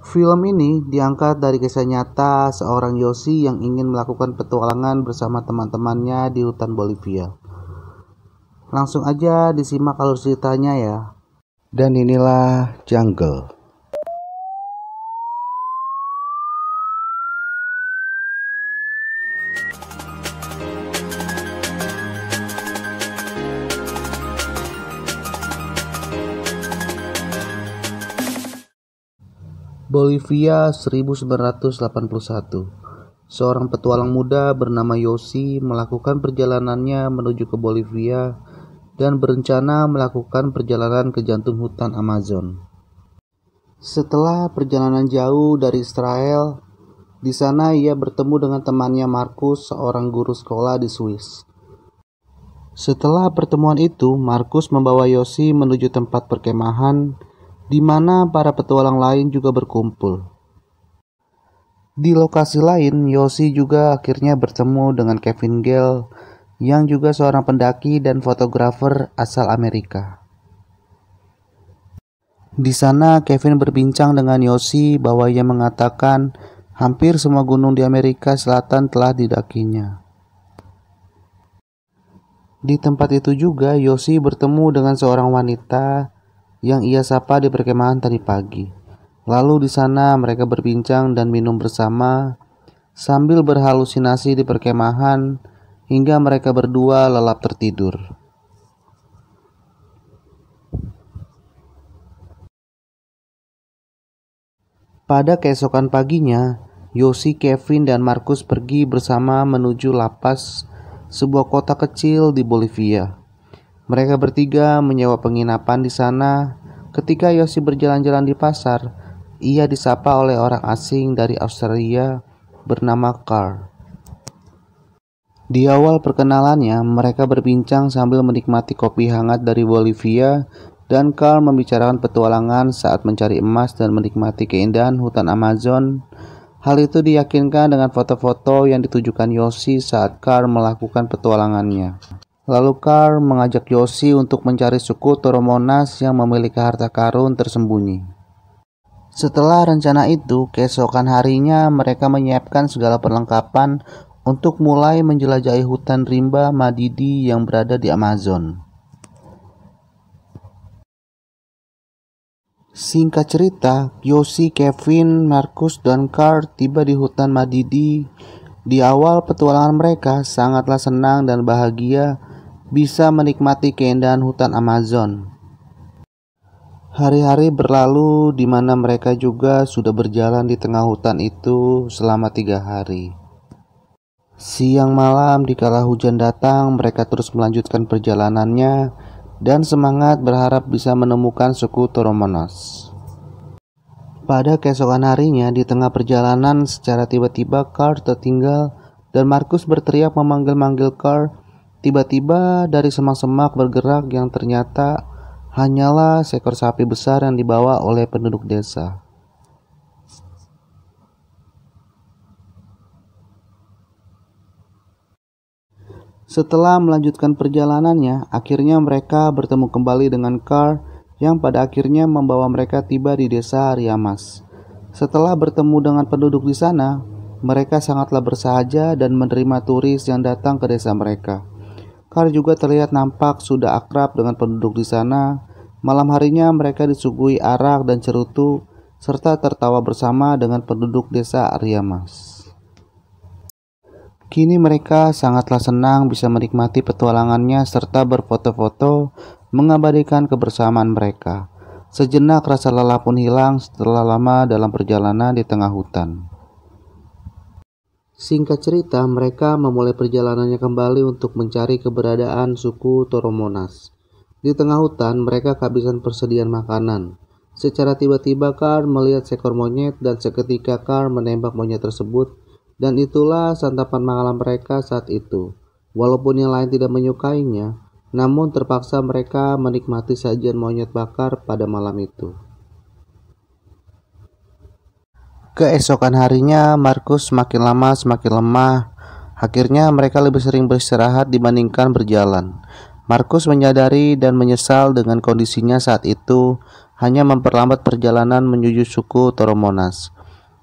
Film ini diangkat dari kisah nyata seorang Yoshi yang ingin melakukan petualangan bersama teman-temannya di hutan Bolivia. Langsung aja disimak alur ceritanya ya. Dan inilah Jungle. Bolivia 1981. Seorang petualang muda bernama Yoshi melakukan perjalanannya menuju ke Bolivia dan berencana melakukan perjalanan ke jantung hutan Amazon. Setelah perjalanan jauh dari Israel, di sana ia bertemu dengan temannya Markus, seorang guru sekolah di Swiss. Setelah pertemuan itu, Markus membawa Yoshi menuju tempat perkemahan di mana para petualang lain juga berkumpul. Di lokasi lain, Yoshi juga akhirnya bertemu dengan Kevin Gale yang juga seorang pendaki dan fotografer asal Amerika. Di sana, Kevin berbincang dengan Yoshi bahwa ia mengatakan hampir semua gunung di Amerika Selatan telah didakinya. Di tempat itu juga, Yoshi bertemu dengan seorang wanita yang ia sapa di perkemahan tadi pagi. Lalu di sana mereka berbincang dan minum bersama sambil berhalusinasi di perkemahan hingga mereka berdua lelap tertidur. Pada keesokan paginya, Yoshi, Kevin, dan Markus pergi bersama menuju La Paz, sebuah kota kecil di Bolivia. Mereka bertiga menyewa penginapan di sana. Ketika Yoshi berjalan-jalan di pasar, ia disapa oleh orang asing dari Australia bernama Carl. Di awal perkenalannya, mereka berbincang sambil menikmati kopi hangat dari Bolivia, dan Carl membicarakan petualangan saat mencari emas dan menikmati keindahan hutan Amazon. Hal itu diyakinkan dengan foto-foto yang ditujukan Yoshi saat Carl melakukan petualangannya. Lalu Carl mengajak Yoshi untuk mencari suku Toromonas yang memiliki harta karun tersembunyi. Setelah rencana itu, keesokan harinya mereka menyiapkan segala perlengkapan untuk mulai menjelajahi hutan rimba Madidi yang berada di Amazon. Singkat cerita, Yoshi, Kevin, Markus, dan Carl tiba di hutan Madidi. Di awal petualangan mereka sangatlah senang dan bahagia bisa menikmati keindahan hutan Amazon. Hari-hari berlalu di mana mereka juga sudah berjalan di tengah hutan itu selama 3 hari. Siang malam dikala hujan datang, mereka terus melanjutkan perjalanannya dan semangat berharap bisa menemukan suku Toromonas. Pada keesokan harinya, di tengah perjalanan secara tiba-tiba Carl tertinggal dan Markus berteriak memanggil-manggil Carl. Tiba-tiba dari semak-semak bergerak yang ternyata hanyalah seekor sapi besar yang dibawa oleh penduduk desa. Setelah melanjutkan perjalanannya, akhirnya mereka bertemu kembali dengan Carl yang pada akhirnya membawa mereka tiba di desa Ariamas. Setelah bertemu dengan penduduk di sana, mereka sangatlah bersahaja dan menerima turis yang datang ke desa mereka. Carl juga terlihat nampak sudah akrab dengan penduduk di sana. Malam harinya mereka disuguhi arak dan cerutu serta tertawa bersama dengan penduduk desa Ariamas. Kini mereka sangatlah senang bisa menikmati petualangannya serta berfoto-foto mengabadikan kebersamaan mereka. Sejenak rasa lelah pun hilang setelah lama dalam perjalanan di tengah hutan. Singkat cerita, mereka memulai perjalanannya kembali untuk mencari keberadaan suku Toromonas. Di tengah hutan, mereka kehabisan persediaan makanan. Secara tiba-tiba Carl melihat seekor monyet dan seketika Carl menembak monyet tersebut, dan itulah santapan malam mereka saat itu. Walaupun yang lain tidak menyukainya, namun terpaksa mereka menikmati sajian monyet bakar pada malam itu. Keesokan harinya, Markus semakin lama semakin lemah. Akhirnya mereka lebih sering beristirahat dibandingkan berjalan. Markus menyadari dan menyesal dengan kondisinya saat itu. hanya memperlambat perjalanan menuju suku Toromonas.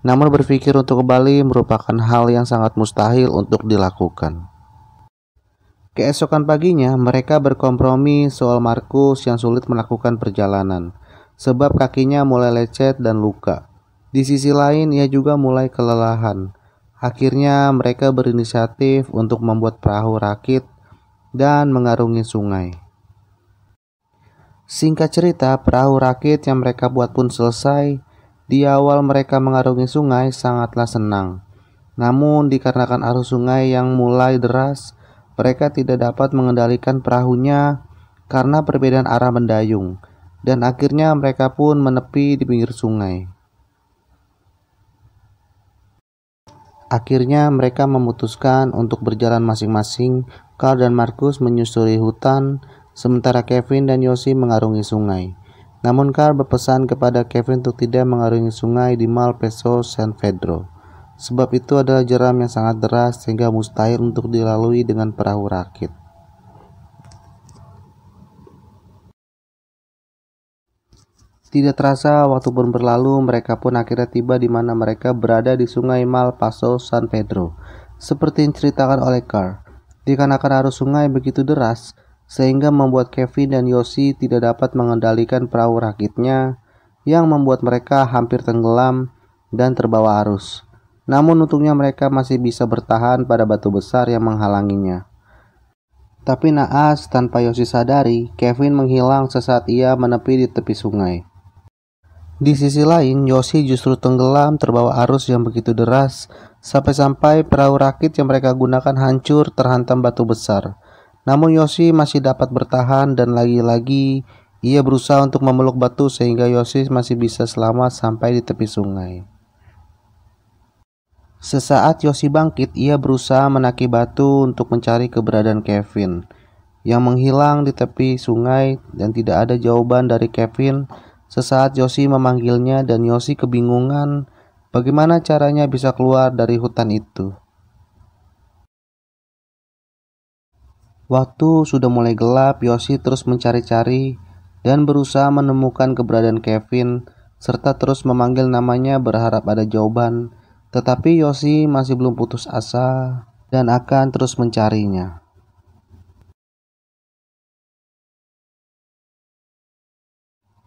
Namun berpikir untuk kembali merupakan hal yang sangat mustahil untuk dilakukan. Keesokan paginya, mereka berkompromi soal Markus yang sulit melakukan perjalanan, sebab kakinya mulai lecet dan luka. Di sisi lain, ia juga mulai kelelahan. Akhirnya, mereka berinisiatif untuk membuat perahu rakit dan mengarungi sungai. Singkat cerita, perahu rakit yang mereka buat pun selesai. Di awal mereka mengarungi sungai sangatlah senang. Namun dikarenakan arus sungai yang mulai deras, mereka tidak dapat mengendalikan perahunya karena perbedaan arah mendayung, dan akhirnya mereka pun menepi di pinggir sungai. Akhirnya mereka memutuskan untuk berjalan masing-masing. Carl dan Markus menyusuri hutan, sementara Kevin dan Yosi mengarungi sungai. Namun Carl berpesan kepada Kevin untuk tidak mengarungi sungai di Malpeso San Pedro, sebab itu adalah jeram yang sangat deras sehingga mustahil untuk dilalui dengan perahu rakit. Tidak terasa waktu pun berlalu, mereka pun akhirnya tiba di mana mereka berada di sungai Malpaso San Pedro. Seperti yang diceritakan oleh Carl, dikarenakan arus sungai begitu deras, sehingga membuat Kevin dan Yosi tidak dapat mengendalikan perahu rakitnya, yang membuat mereka hampir tenggelam dan terbawa arus. Namun untungnya mereka masih bisa bertahan pada batu besar yang menghalanginya. Tapi naas, tanpa Yosi sadari, Kevin menghilang sesaat ia menepi di tepi sungai. Di sisi lain, Yosi justru tenggelam terbawa arus yang begitu deras, sampai-sampai perahu rakit yang mereka gunakan hancur terhantam batu besar. Namun Yosi masih dapat bertahan dan lagi-lagi ia berusaha untuk memeluk batu sehingga Yosi masih bisa selamat sampai di tepi sungai. Sesaat Yosi bangkit, ia berusaha menaki batu untuk mencari keberadaan Kevin yang menghilang di tepi sungai, dan tidak ada jawaban dari Kevin. Sesaat Yosi memanggilnya dan Yosi kebingungan bagaimana caranya bisa keluar dari hutan itu. Waktu sudah mulai gelap, Yosi terus mencari-cari dan berusaha menemukan keberadaan Kevin, serta terus memanggil namanya berharap ada jawaban. Tetapi Yosi masih belum putus asa dan akan terus mencarinya.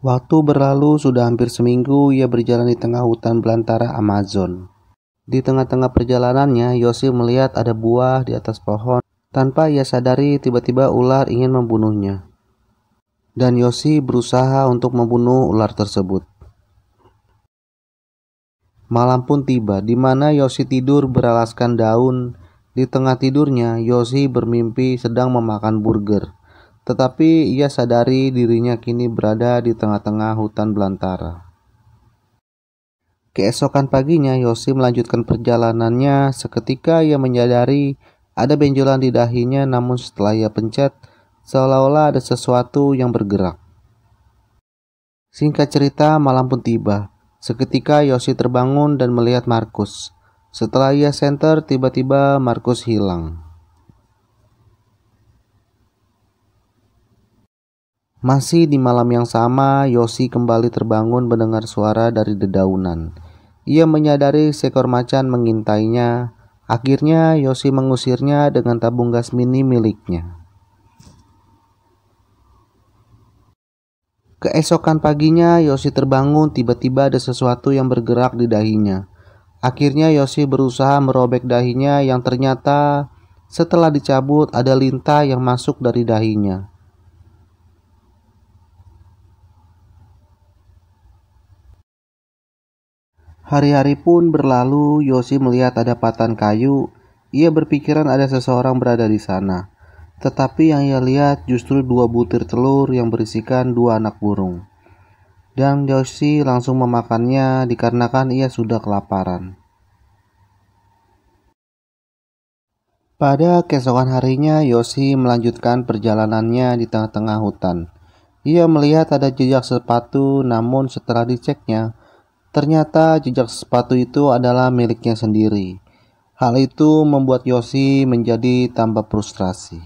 Waktu berlalu sudah hampir seminggu, ia berjalan di tengah hutan belantara Amazon. Di tengah-tengah perjalanannya, Yosi melihat ada buah di atas pohon. Tanpa ia sadari, tiba-tiba ular ingin membunuhnya. Dan Yosi berusaha untuk membunuh ular tersebut. Malam pun tiba, di mana Yosi tidur beralaskan daun. Di tengah tidurnya, Yosi bermimpi sedang memakan burger. Tetapi ia sadari dirinya kini berada di tengah-tengah hutan belantara. Keesokan paginya, Yosi melanjutkan perjalanannya. Seketika ia menyadari ada benjolan di dahinya, namun setelah ia pencet, seolah-olah ada sesuatu yang bergerak. Singkat cerita, malam pun tiba. Seketika Yosi terbangun dan melihat Markus. Setelah ia senter, tiba-tiba Markus hilang. Masih di malam yang sama, Yosi kembali terbangun mendengar suara dari dedaunan. Ia menyadari seekor macan mengintainya. Akhirnya Yosi mengusirnya dengan tabung gas mini miliknya. Keesokan paginya Yosi terbangun, tiba-tiba ada sesuatu yang bergerak di dahinya. Akhirnya Yosi berusaha merobek dahinya yang ternyata setelah dicabut ada lintah yang masuk dari dahinya. Hari-hari pun berlalu, Yosi melihat ada patahan kayu. Ia berpikiran ada seseorang berada di sana. Tetapi yang ia lihat justru 2 butir telur yang berisikan 2 anak burung. Dan Yosi langsung memakannya dikarenakan ia sudah kelaparan. Pada keesokan harinya, Yosi melanjutkan perjalanannya di tengah-tengah hutan. Ia melihat ada jejak sepatu, namun setelah diceknya, ternyata jejak sepatu itu adalah miliknya sendiri. Hal itu membuat Yosi menjadi tambah frustrasi.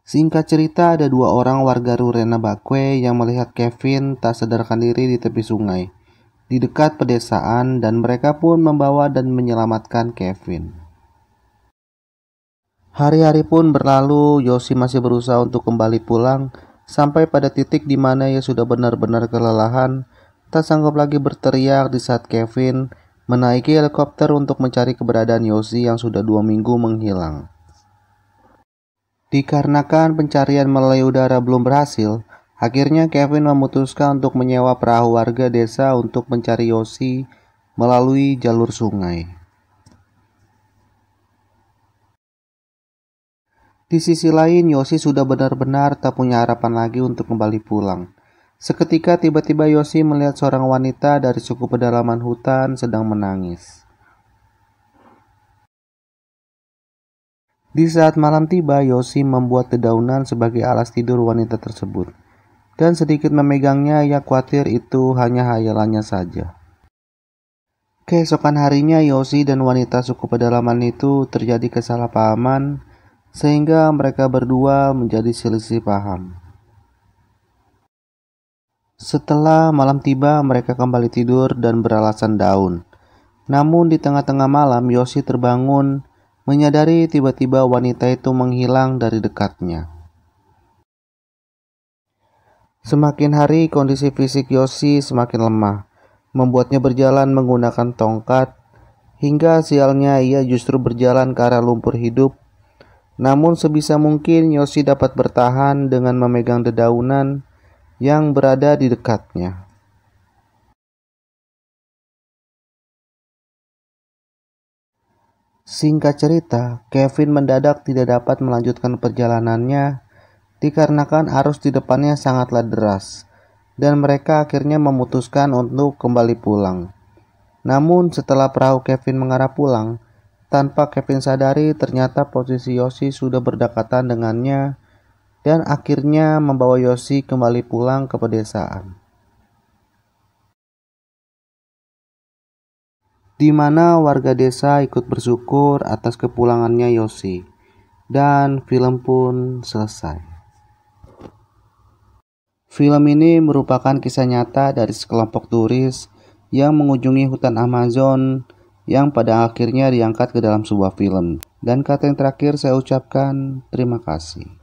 Singkat cerita, ada dua orang warga Rurena Bakwe yang melihat Kevin tak sadarkan diri di tepi sungai, di dekat pedesaan, dan mereka pun membawa dan menyelamatkan Kevin. Hari-hari pun berlalu, Yosi masih berusaha untuk kembali pulang, sampai pada titik di mana ia sudah benar-benar kelelahan, tak sanggup lagi berteriak di saat Kevin menaiki helikopter untuk mencari keberadaan Yosi yang sudah 2 minggu menghilang. Dikarenakan pencarian melalui udara belum berhasil, akhirnya Kevin memutuskan untuk menyewa perahu warga desa untuk mencari Yosi melalui jalur sungai. Di sisi lain, Yosi sudah benar-benar tak punya harapan lagi untuk kembali pulang. Seketika tiba-tiba Yosi melihat seorang wanita dari suku pedalaman hutan sedang menangis. Di saat malam tiba, Yosi membuat dedaunan sebagai alas tidur wanita tersebut. Dan sedikit memegangnya, ia khawatir itu hanya hayalannya saja. Keesokan harinya, Yosi dan wanita suku pedalaman itu terjadi kesalahpahaman, sehingga mereka berdua menjadi selisih paham. Setelah malam tiba, mereka kembali tidur dan beralasan daun. Namun di tengah-tengah malam, Yosi terbangun, menyadari tiba-tiba wanita itu menghilang dari dekatnya. Semakin hari, kondisi fisik Yosi semakin lemah, membuatnya berjalan menggunakan tongkat, hingga sialnya ia justru berjalan ke arah lumpur hidup. Namun sebisa mungkin Yosi dapat bertahan dengan memegang dedaunan yang berada di dekatnya. Singkat cerita, Kevin mendadak tidak dapat melanjutkan perjalanannya dikarenakan arus di depannya sangatlah deras, dan mereka akhirnya memutuskan untuk kembali pulang. Namun setelah perahu Kevin mengarah pulang, tanpa Kevin sadari ternyata posisi Yosi sudah berdekatan dengannya dan akhirnya membawa Yosi kembali pulang ke pedesaan, di mana warga desa ikut bersyukur atas kepulangannya Yosi, dan film pun selesai. Film ini merupakan kisah nyata dari sekelompok turis yang mengunjungi hutan Amazon yang pada akhirnya diangkat ke dalam sebuah film. Dan kata yang terakhir saya ucapkan terima kasih.